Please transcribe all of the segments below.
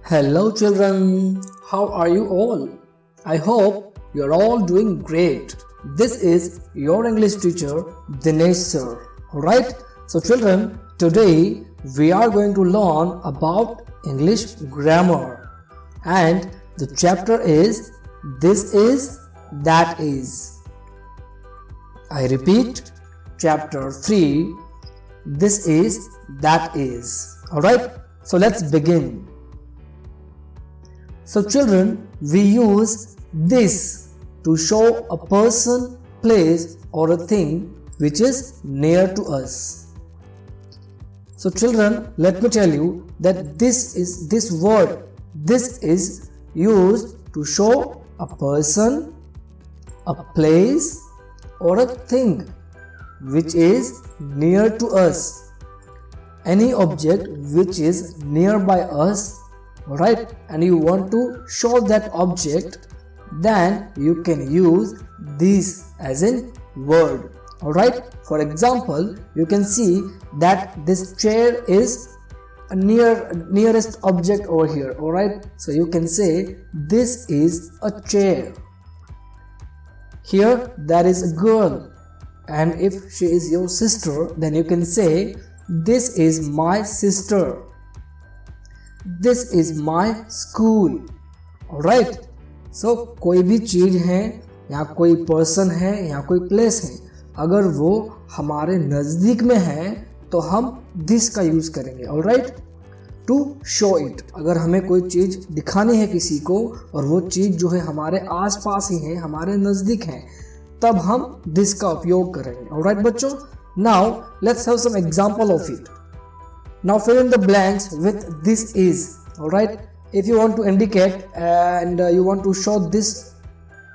Hello children, how are you all? I hope you're all doing great. This is your English teacher Dinesh sir. Alright, so children, today we are going to learn about English grammar. And the chapter is This is, That is. I repeat, chapter 3, This is, That is. Alright, so let's begin. So children, we use this to show a person, place or a thing which is near to us. So children, let me tell you that this word is used to show a person, a place or a thing which is near to us. Any object which is nearby us, alright, and you want to show that object, then you can use this as in word. Alright, for example, you can see that this chair is a nearest object over here. Alright, so you can say this is a chair. Here there is a girl, and if she is your sister, then you can say this is my sister. This is my school. Alright, so कोई भी चीज है या कोई person है या कोई place है, अगर वो हमारे नज़दीक में है तो हम this का यूज़ करेंगे. alright, to show it. अगर हमें कोई चीज़ दिखानी है किसी को और वो चीज़ जो है हमारे आसपास ही है, हमारे नज़दीक है, तब हम this का उपयोग करेंगे. alright बच्चों, now let's have some example of it. Now fill in the blanks with this is. Alright, if you want to indicate and you want to show this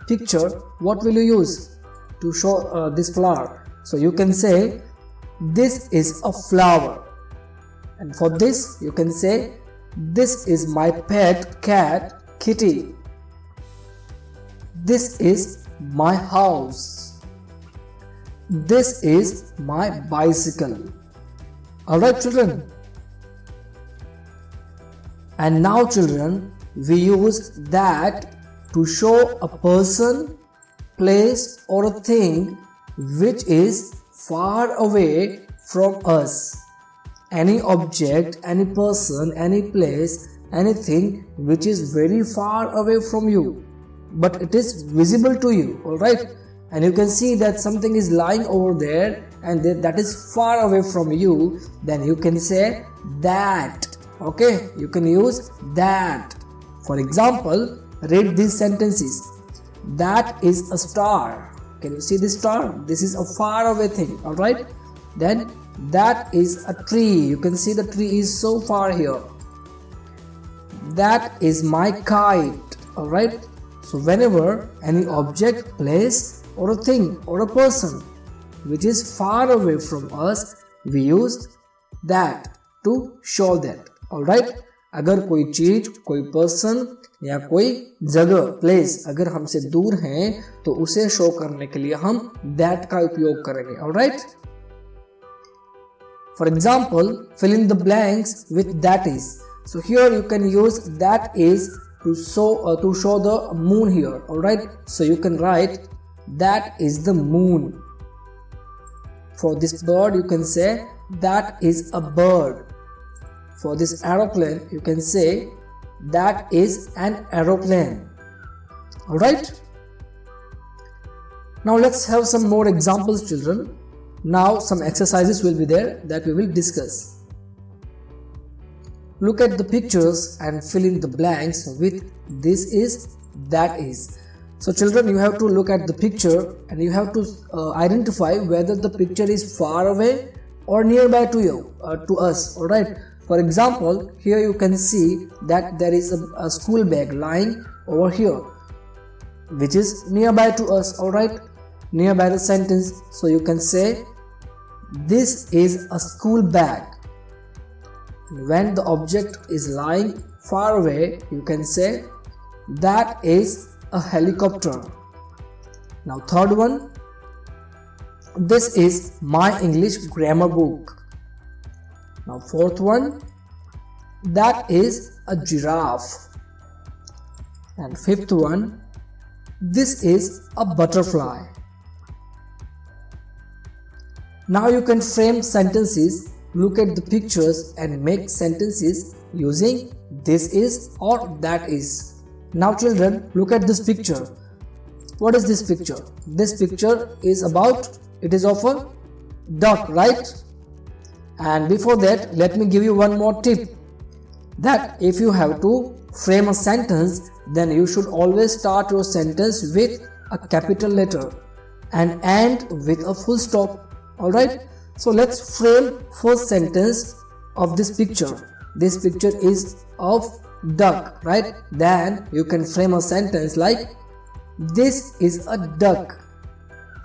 picture, what will you use to show this flower? So you can say this is a flower, and for this you can say this is my pet cat Kitty. This is my house. This is my bicycle. Alright children. And now children, we use that to show a person, place or a thing which is far away from us. Any object, any person, any place, anything which is very far away from you, but it is visible to you. Alright, and you can see that something is lying over there and that is far away from you, then you can say that. Okay, you can use that. For example, read these sentences. That is a star. Can you see this star? This is a far away thing. Alright, then that is a tree. You can see the tree is so far here. That is my kite. Alright, so whenever any object, place or a thing or a person which is far away from us, we use that to show that. Alright, अगर कोई चीज, कोई person या कोई जगह, place अगर हमसे दूर है तो उसे शो करने के लिए हम that का उपयोग करेंगे. Alright, for example, fill in the blanks with that is. So here you can use that is to show the moon here. Alright, so you can write that is the moon. For this bird you can say that is a bird. For this aeroplane, you can say that is an aeroplane. Alright? Now let's have some more examples children. Now some exercises will be there that we will discuss. Look at the pictures and fill in the blanks with this is, that is. So children, you have to look at the picture and you have to identify whether the picture is far away or nearby to you, to us. Alright? For example, here you can see that there is a school bag lying over here, which is nearby to us. Alright, nearby the sentence. So you can say this is a school bag. When the object is lying far away, you can say that is a helicopter. Now third one, this is my English grammar book. Now fourth one, that is a giraffe. And fifth one, this is a butterfly. Now you can frame sentences, look at the pictures and make sentences using this is or that is. Now children, look at this picture. What is this picture? This picture is about, it is of a duck, right? And before that, let me give you one more tip, that if you have to frame a sentence, then you should always start your sentence with a capital letter and end with a full stop. Alright, so let's frame first sentence of this picture. This picture is of duck, right? Then you can frame a sentence like, this is a duck.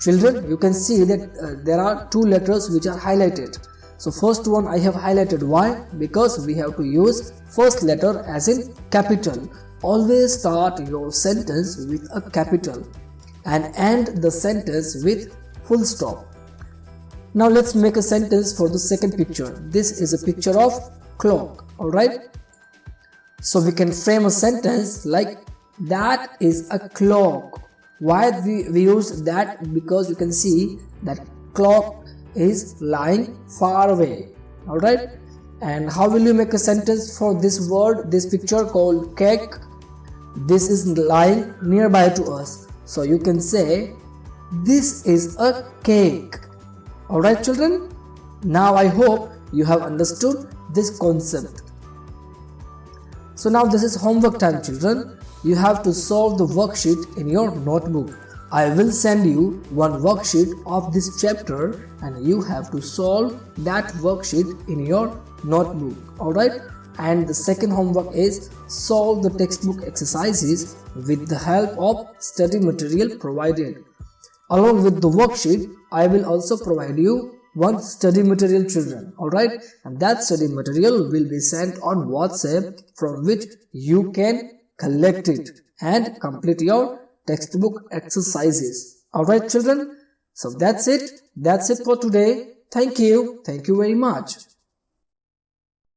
Children, you can see that there are two letters which are highlighted. So first one I have highlighted. Why? Because we have to use first letter as in capital. Always start your sentence with a capital and end the sentence with full stop. Now let's make a sentence for the second picture. This is a picture of clock, alright? So we can frame a sentence like, that is a clock. Why we use that? Because you can see that clock is lying far away, alright? And how will you make a sentence for this word, this picture called cake? This is lying nearby to us. So you can say, this is a cake. Alright children, now I hope you have understood this concept. So now this is homework time children. You have to solve the worksheet in your notebook. I will send you one worksheet of this chapter and you have to solve that worksheet in your notebook. Alright, and the second homework is solve the textbook exercises with the help of study material provided. Along with the worksheet, I will also provide you one study material children, alright, and that study material will be sent on WhatsApp, from which you can collect it and complete your textbook exercises. Alright children, so that's it for today. Thank you very much.